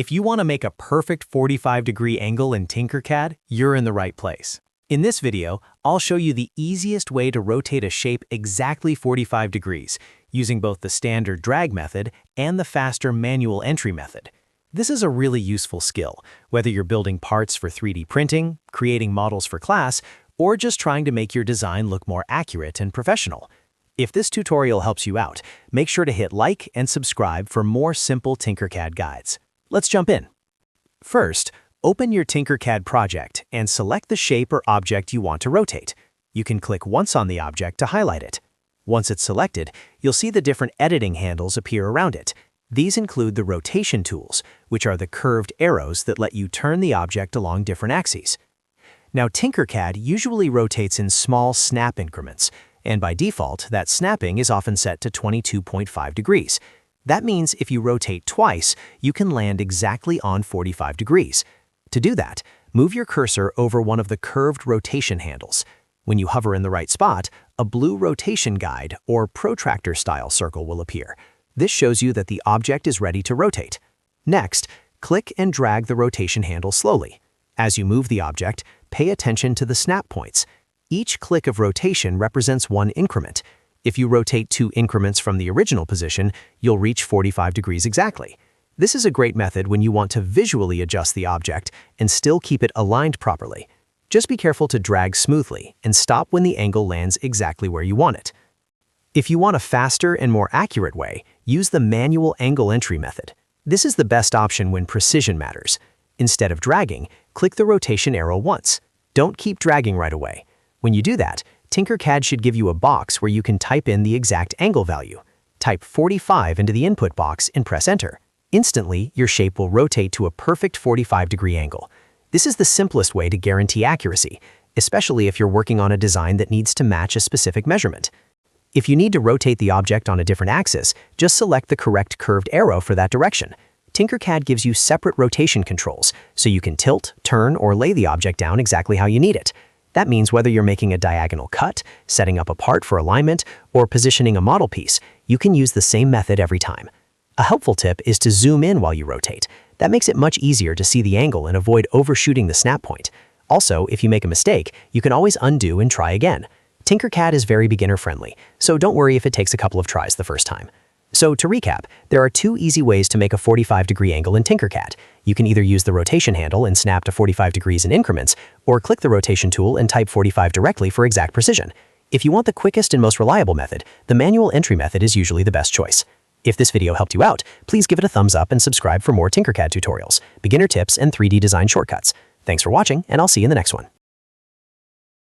If you want to make a perfect 45-degree angle in Tinkercad, you're in the right place. In this video, I'll show you the easiest way to rotate a shape exactly 45 degrees, using both the standard drag method and the faster manual entry method. This is a really useful skill, whether you're building parts for 3D printing, creating models for class, or just trying to make your design look more accurate and professional. If this tutorial helps you out, make sure to hit like and subscribe for more simple Tinkercad guides. Let's jump in. First, open your Tinkercad project and select the shape or object you want to rotate. You can click once on the object to highlight it. Once it's selected, you'll see the different editing handles appear around it. These include the rotation tools, which are the curved arrows that let you turn the object along different axes. Now, Tinkercad usually rotates in small snap increments, and by default, that snapping is often set to 22.5 degrees. That means if you rotate twice, you can land exactly on 45 degrees. To do that, move your cursor over one of the curved rotation handles. When you hover in the right spot, a blue rotation guide or protractor style circle will appear. This shows you that the object is ready to rotate. Next, click and drag the rotation handle slowly. As you move the object, pay attention to the snap points. Each click of rotation represents one increment. If you rotate 2 increments from the original position, you'll reach 45 degrees exactly. This is a great method when you want to visually adjust the object and still keep it aligned properly. Just be careful to drag smoothly and stop when the angle lands exactly where you want it. If you want a faster and more accurate way, use the manual angle entry method. This is the best option when precision matters. Instead of dragging, click the rotation arrow once. Don't keep dragging right away. When you do that, Tinkercad should give you a box where you can type in the exact angle value. Type 45 into the input box and press enter. Instantly, your shape will rotate to a perfect 45-degree angle. This is the simplest way to guarantee accuracy, especially if you're working on a design that needs to match a specific measurement. If you need to rotate the object on a different axis, just select the correct curved arrow for that direction. Tinkercad gives you separate rotation controls, so you can tilt, turn, or lay the object down exactly how you need it. That means whether you're making a diagonal cut, setting up a part for alignment, or positioning a model piece, you can use the same method every time. A helpful tip is to zoom in while you rotate. That makes it much easier to see the angle and avoid overshooting the snap point. Also, if you make a mistake, you can always undo and try again. Tinkercad is very beginner-friendly, so don't worry if it takes a couple of tries the first time. So to recap, there are 2 easy ways to make a 45-degree angle in Tinkercad. You can either use the rotation handle and snap to 45 degrees in increments, or click the rotation tool and type 45 directly for exact precision. If you want the quickest and most reliable method, the manual entry method is usually the best choice. If this video helped you out, please give it a thumbs up and subscribe for more Tinkercad tutorials, beginner tips, and 3D design shortcuts. Thanks for watching, and I'll see you in the next one.